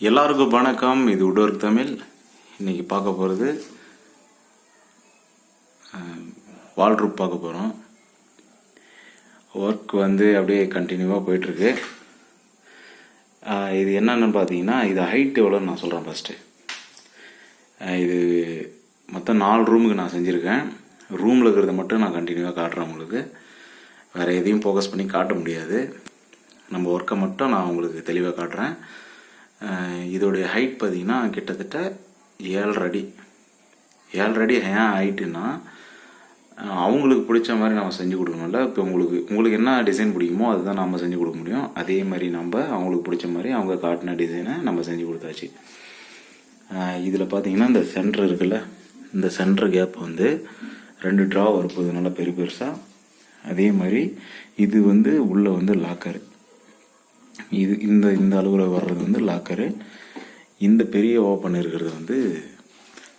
எல்லாருக்கும் வணக்கம். இது உடோர்க் தமிழ். இன்னைக்கு பார்க்க போகிறது வால்ரூப் பார்க்க போகிறோம். ஒர்க் வந்து அப்படியே கண்டினியூவாக போயிட்டுருக்கு. இது என்னன்னு பார்த்தீங்கன்னா, இது ஹைட் எவ்வளோன்னு நான் சொல்கிறேன் ஃபஸ்ட்டு. இது மொத்தம் 4 ரூமுக்கு நான் செஞ்சுருக்கேன். ரூமில் இருக்கிறத மட்டும் நான் கண்டினியூவாக காட்டுறேன் உங்களுக்கு. வேறு எதையும் ஃபோக்கஸ் பண்ணி காட்ட முடியாது. நம்ம ஒர்க்கை மட்டும் நான் உங்களுக்கு தெளிவாக காட்டுறேன். இதோடைய ஹைட் பார்த்திங்கன்னா கிட்டத்தட்ட 7.5 அடி. 7.5 அடி ஏன் ஹைட்டுன்னா, அவங்களுக்கு பிடிச்ச மாதிரி நம்ம செஞ்சு கொடுக்கணும்ல. இப்போ உங்களுக்கு என்ன டிசைன் பிடிக்குமோ அதுதான் நம்ம செஞ்சு கொடுக்க முடியும். அதே மாதிரி நம்ம அவங்களுக்கு பிடிச்ச மாதிரி அவங்க காட்டின டிசைனை நம்ம செஞ்சு கொடுத்தாச்சு. இதில் பார்த்திங்கன்னா இந்த சென்டர் இருக்குல்ல, இந்த சென்டர் கேப் வந்து 2 ட்ரா வரப்போகுது நல்லா பெருசாக. அதே மாதிரி இது வந்து உள்ளே வந்து லாக்கரு. இது இந்த அளவில் வர்றது வந்து லாக்கரு. இந்த பெரிய ஓப்பன் இருக்கிறது வந்து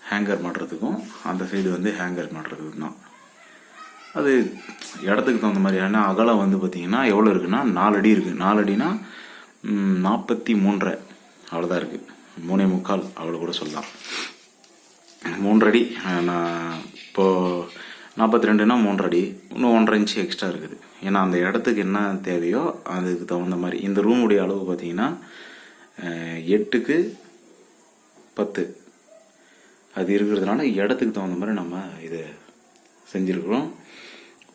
ஹேங்கர் மாட்டுறதுக்கும், அந்த சைடு வந்து ஹேங்கர் மாட்டுறதுக்கும் தான். அது இடத்துக்கு தகுந்த மாதிரி. ஏன்னா அகலம் வந்து பார்த்திங்கன்னா எவ்வளோ இருக்குன்னா 4 அடி இருக்குது. 4 அடினா 43.5 அவ்வளோதான் இருக்குது. 3.25 அவ்வளோ கூட சொல்லலாம். 3 அடி. நான் இப்போது 42னா 3 அடி, இன்னும் 1.5 இன்ச்சு எக்ஸ்ட்ரா இருக்குது. ஏன்னா அந்த இடத்துக்கு என்ன தேவையோ அதுக்கு தகுந்த மாதிரி. இந்த ரூமுடைய அளவு பார்த்திங்கன்னா 8க்கு 10 அது இருக்கிறதுனால இடத்துக்கு தகுந்த மாதிரி நம்ம இதை செஞ்சுருக்குறோம்.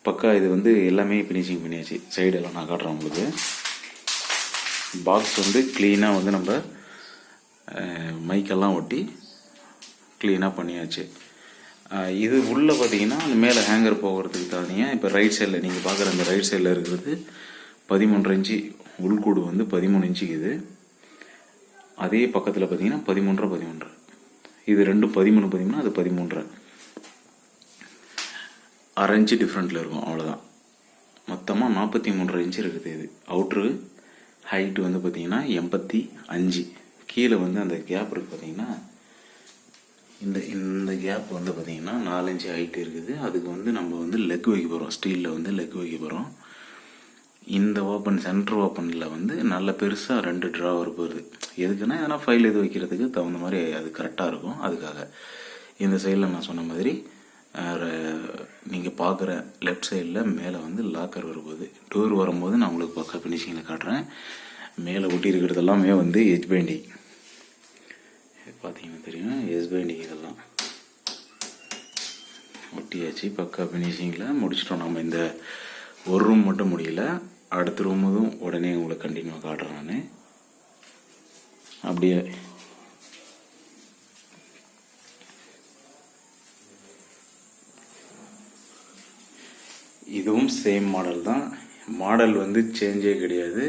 பக்கா இது வந்து எல்லாமே ஃபினிஷிங் பண்ணியாச்சு. சைடெல்லாம் நான் காட்டுறேன் உங்களுக்கு. பாக்ஸ் வந்து க்ளீனாக வந்து நம்ம மைக்கெல்லாம் ஒட்டி க்ளீனாக பண்ணியாச்சு. இது உள்ளே பார்த்தீங்கன்னா அந்த மேலே ஹேங்கர் போகிறதுக்கு தனியாக இப்போ ரைட் சைடில் நீங்கள் பார்க்குற அந்த ரைட் சைடில் இருக்கிறது 13 இன்ச்சு. உள்கூடு வந்து 13 இன்ச்சுக்கு இது. அதே பக்கத்தில் பார்த்தீங்கன்னா 13 இது ரெண்டும் 13 அது 13 1/2 இன்ச்சு டிஃப்ரெண்ட்டில் இருக்கும். அவ்வளோதான். மொத்தமாக 43 இன்ச்சு இருக்குது. இது அவுட்ரு ஹைட்டு வந்து பார்த்திங்கன்னா 85. கீழே வந்து அந்த கேப் இருக்குது பார்த்திங்கன்னா, இந்த கேப் வந்து பார்த்திங்கன்னா 4 இன்ச்சு ஹைட்டு இருக்குது. அதுக்கு வந்து நம்ம வந்து லெக் வைக்க போகிறோம். ஸ்டீலில் வந்து லெக் வைக்க போகிறோம். இந்த ஓப்பன் சென்டர் ஓப்பனில் வந்து நல்ல பெருசாக 2 ட்ரா போகுது. எதுக்குன்னா எதனா ஃபைல் எது வைக்கிறதுக்கு தகுந்த மாதிரி அது கரெக்டாக இருக்கும். அதுக்காக இந்த சைடில் நான் சொன்ன மாதிரி நீங்கள் பார்க்குற லெஃப்ட் சைடில் மேலே வந்து லாக்கர் வரும்போது டோர் வரும்போது நான் உங்களுக்கு பக்கா ஃபினிஷிங்கில் காட்டுறேன். மேலே ஒட்டி இருக்கிறது எல்லாமே வந்து எஜ் பெயிண்டிங் பார்த்தீங்கன்னா தெரியும். எஸ் பெயிண்டிங் இதெல்லாம் ஒட்டியாச்சு. பக்கா ஃபினிஷிங்கில் முடிச்சிட்டோம். நம்ம இந்த ஒரு ரூம் மட்டும் முடியல, அடுத்த ரூமும் உடனே உங்களுக்கு கண்டினியூவாக காட்டுறேன் நான். அப்படியே இதுவும் சேம் மாடல் தான். மாடல் வந்து சேஞ்சே கிடையாது,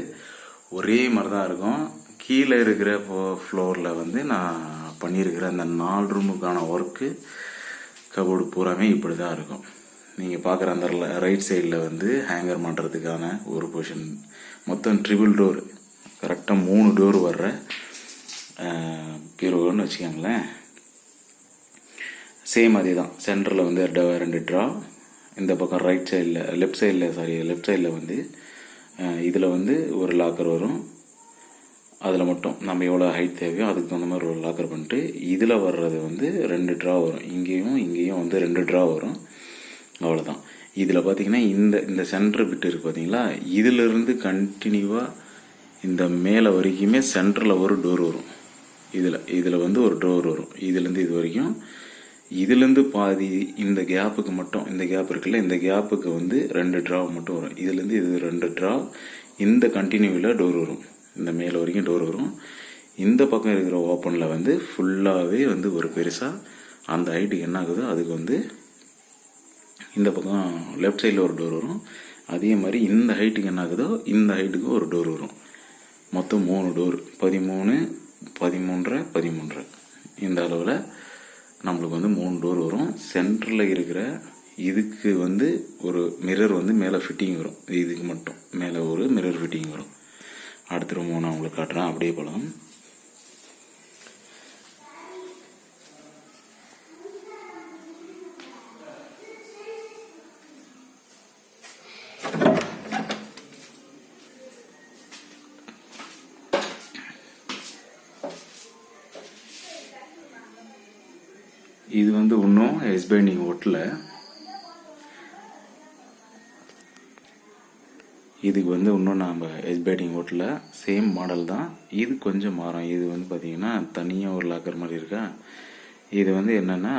ஒரே மாதிரி தான் இருக்கும். கீழே இருக்கிற ஃப்ளோரில் வந்து நான் பண்ணியிருக்கிற அந்த 4 ரூமுக்கான ஒர்க்கு கபோர்டு பூராமே இப்படி தான் இருக்கும். நீங்கள் பார்க்குற அந்த ரைட் சைடில் வந்து ஹேங்கர் மாட்டுறதுக்கான ஒரு பொசிஷன். மொத்தம் ட்ரிபிள் டோர், கரெக்டாக 3 டோர் வர்ற பீரோன்னு வச்சுக்கோங்களேன். சேம் அதே தான். சென்டரில் வந்து 2 ட்ரா. இந்த பக்கம் லெஃப்ட் சைடில் வந்து இதில் வந்து ஒரு லாக்கர் வரும். அதில் மட்டும் நம்ம எவ்வளோ ஹைட் தேவையோ அதுக்கு தகுந்த மாதிரி ஒரு லாக்கர் பண்ணிட்டு, இதில் வர்றது வந்து 2 ட்ரா வரும். இங்கேயும் வந்து 2 ட்ரா வரும். அவ்வளோதான். இதில் பார்த்திங்கன்னா இந்த சென்டர் பிட்டு இருக்குது பார்த்தீங்களா, இதிலிருந்து கண்டினியூவாக இந்த மேலே வரைக்குமே சென்டரில் ஒரு டோர் வரும். இதில் வந்து ஒரு டோர் வரும். இதுலேருந்து இது வரைக்கும். இதுலேருந்து பாதி இந்த கேப்புக்கு மட்டும், இந்த கேப் இருக்குல்ல, இந்த கேப்புக்கு வந்து 2 ட்ரா மட்டும் வரும். இதுலேருந்து இது 2 ட்ரா. இந்த கண்டினியூவில் டோர் வரும். இந்த மேலே வரைக்கும் டோர் வரும். இந்த பக்கம் இருக்கிற ஓப்பனில் வந்து ஃபுல்லாகவே வந்து ஒரு பெருசாக அந்த ஹைட்டுக்கு என்ன ஆகுதோ அதுக்கு வந்து இந்த பக்கம் லெஃப்ட் சைடில் ஒரு டோர் வரும். அதே மாதிரி இந்த ஹைட்டுக்கு என்ன ஆகுதோ இந்த ஹைட்டுக்கு ஒரு டோர் வரும். மொத்தம் 3 டோர், 13, 13 இந்த அளவில் நம்மளுக்கு வந்து 3 டோர் வரும். சென்டரில் இருக்கிற இதுக்கு வந்து ஒரு மிரர் வந்து மேலே ஃபிட்டிங் வரும். இதுக்கு மட்டும் மேலே ஒரு மிரர் ஃபிட்டிங் வரும். அடுத்த ரூம் நான் உங்களுக்கு காட்டுறேன். அப்படியே போகலாம். இது வந்து இன்னும் எஸ் பைண்டிங் ஒட்டல. இதுக்கு வந்து இன்னும் நாம் எஸ் பைண்டிங் ஒட்டல. சேம் மாடல் தான். இது கொஞ்சம் மாறும். இது வந்து பார்த்திங்கன்னா தனியாக ஒரு லாக்கர் மாதிரி இருக்கா. இது வந்து என்னென்னா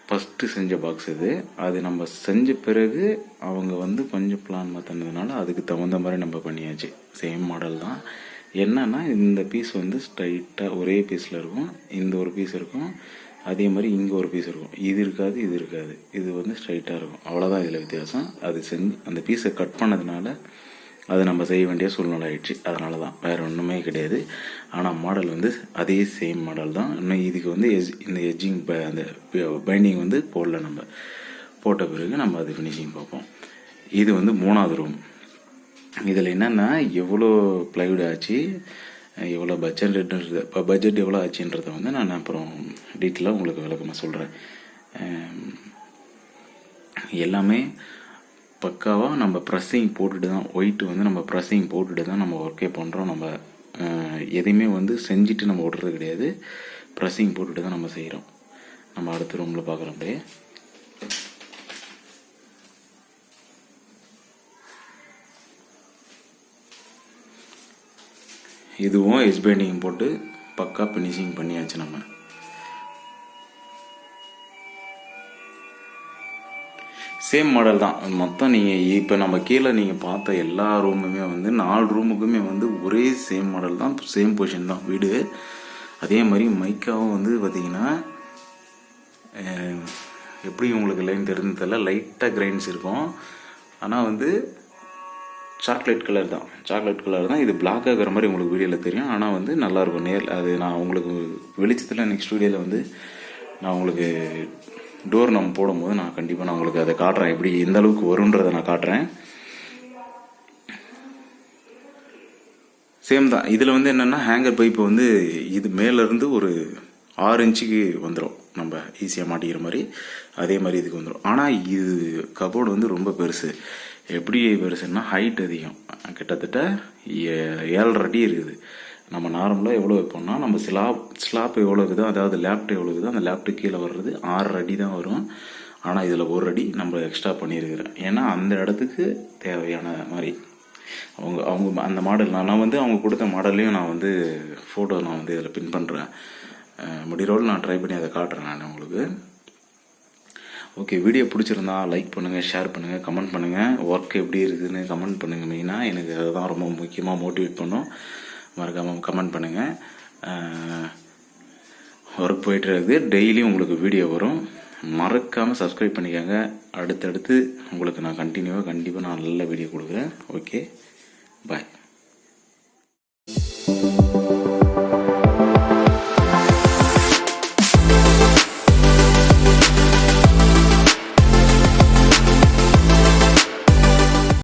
ஃபஸ்ட்டு செஞ்ச பாக்ஸ் இது. அது நம்ம செஞ்ச பிறகு அவங்க வந்து கொஞ்சம் பிளான் மாற்றினதுனால அதுக்கு தகுந்த மாதிரி நம்ம பண்ணியாச்சு. சேம் மாடல் தான். என்னன்னா இந்த பீஸ் வந்து ஸ்ட்ரைட்டாக ஒரே பீஸில் இருக்கும். இந்த ஒரு பீஸ் இருக்கும், அதே மாதிரி இங்கே ஒரு பீஸ் இருக்கும். இது இருக்காது, இது இருக்காது. இது வந்து ஸ்ட்ரைட்டாக இருக்கும். அவ்வளோதான் இதில் வித்தியாசம். அது செஞ்சு அந்த பீஸை கட் பண்ணதுனால அது நம்ம செய்ய வேண்டிய சூழ்நிலை ஆயிடுச்சு. அதனால தான், வேறு ஒன்றுமே கிடையாது. ஆனால் மாடல் வந்து அதே சேம் மாடல் தான். இன்னும் இதுக்கு வந்து இந்த எட்ஜிங் அந்த பைண்டிங் வந்து போடல. நம்ம போட்ட பிறகு நம்ம அது ஃபினிஷிங் பார்ப்போம். இது வந்து 3வது ரூம். இதில் என்னென்னா எவ்வளோ ப்ளைவுட் ஆச்சு, எவ்வளோ பட்ஜெட் எவ்வளோ ஆச்சுன்றதை வந்து நான் அப்புறம் டீட்டெயிலாக உங்களுக்கு விளக்கமாக சொல்கிறேன். எல்லாமே பக்காவாக நம்ம ப்ரெஸ்ஸிங் போட்டுட்டு தான், ஒயிட்டு வந்து நம்ம ப்ரெஸ்ஸிங் போட்டுட்டு தான் நம்ம ஒர்க்கே பண்ணுறோம். நம்ம எதையுமே வந்து செஞ்சுட்டு நம்ம ஓடுறது கிடையாது. ப்ரெஸ்ஸிங் போட்டுட்டு தான் நம்ம செய்கிறோம். நம்ம அடுத்த ரூமில் பார்க்குறோம். அப்படியே இதுவும் எஸ் பைண்டிங் போட்டு பக்கா ஃபினிஷிங் பண்ணியாச்சு. நம்ம சேம் மாடல் தான் மொத்தம். நீங்கள் இப்போ நம்ம கீழே நீங்கள் பார்த்த எல்லா ரூமுமே வந்து 4 ரூமுக்குமே வந்து ஒரே சேம் மாடல் தான், சேம் பொசிஷன் தான் வீடு. அதே மாதிரி மைக்காவும் வந்து பார்த்திங்கன்னா எப்படி உங்களுக்கு லைன் தெரிஞ்சதில்ல, லைட்டாக கிரைன்ஸ் இருக்கும். ஆனால் வந்து சாக்லேட் கலர் தான். இது பிளாக் ஆகிற மாதிரி உங்களுக்கு வீடியோவில் தெரியும். ஆனால் வந்து நல்லாயிருக்கும் நேரில். அது நான் உங்களுக்கு வெளிச்சத்தில் நெக்ஸ்ட் வீடியோவில் வந்து நான் உங்களுக்கு டோர் நம்ம போடும்போது நான் கண்டிப்பாக நான் உங்களுக்கு அதை காட்டுறேன், எப்படி எந்த அளவுக்கு வரும்ன்றதை நான் காட்டுறேன். சேம் தான். இதில் வந்து என்னென்னா ஹேங்கர் பைப்பு வந்து இது மேலேருந்து ஒரு 6 இன்ச்சுக்கு வந்துடும், நம்ம ஈஸியாக மாட்டிக்கிற மாதிரி. அதே மாதிரி இதுக்கு வந்துடும். ஆனால் இது கபோர்டு வந்து ரொம்ப பெருசு. எப்படி பெருசுன்னா ஹைட் அதிகம், கிட்டத்தட்ட 7.5 அடி இருக்குது. நம்ம நார்மலாக எவ்வளோ வைப்போம்னா நம்ம ஸ்லாப் எவ்வளோ இருக்குதோ, அதாவது லேப்ட் எவ்வளோ இருக்குதோ அந்த லேப்ட்டு கீழே வர்றது 6 அடி தான் வரும். ஆனால் இதில் 1 அடி நம்ம எக்ஸ்ட்ரா பண்ணியிருக்கிறேன். ஏன்னா அந்த இடத்துக்கு தேவையான மாதிரி அவங்க அந்த மாடல் நான் வந்து அவங்க கொடுத்த மாடல்லையும் நான் வந்து ஃபோட்டோ நான் வந்து இதில் பின் பண்ணுறேன். முடிரோடு நான் ட்ரை பண்ணி அதை காட்டுறேன் நான் உங்களுக்கு. ஓகே, வீடியோ பிடிச்சிருந்தா லைக் பண்ணுங்கள், ஷேர் பண்ணுங்கள், கமெண்ட் பண்ணுங்கள். ஒர்க் எப்படி இருக்குதுன்னு கமெண்ட் பண்ணுங்கள். மெயினாக எனக்கு அதுதான் ரொம்ப முக்கியமாக மோட்டிவேட் பண்ணும். மறக்காமல் கமெண்ட் பண்ணுங்கள். ஒர்க் போயிட்டு இருக்குது. டெய்லியும் உங்களுக்கு வீடியோ வரும். மறக்காமல் சப்ஸ்கிரைப் பண்ணிக்கோங்க. அடுத்தடுத்து உங்களுக்கு நான் கண்டிப்பாக நான் நல்ல வீடியோ கொடுக்குறேன். ஓகே, பாய்.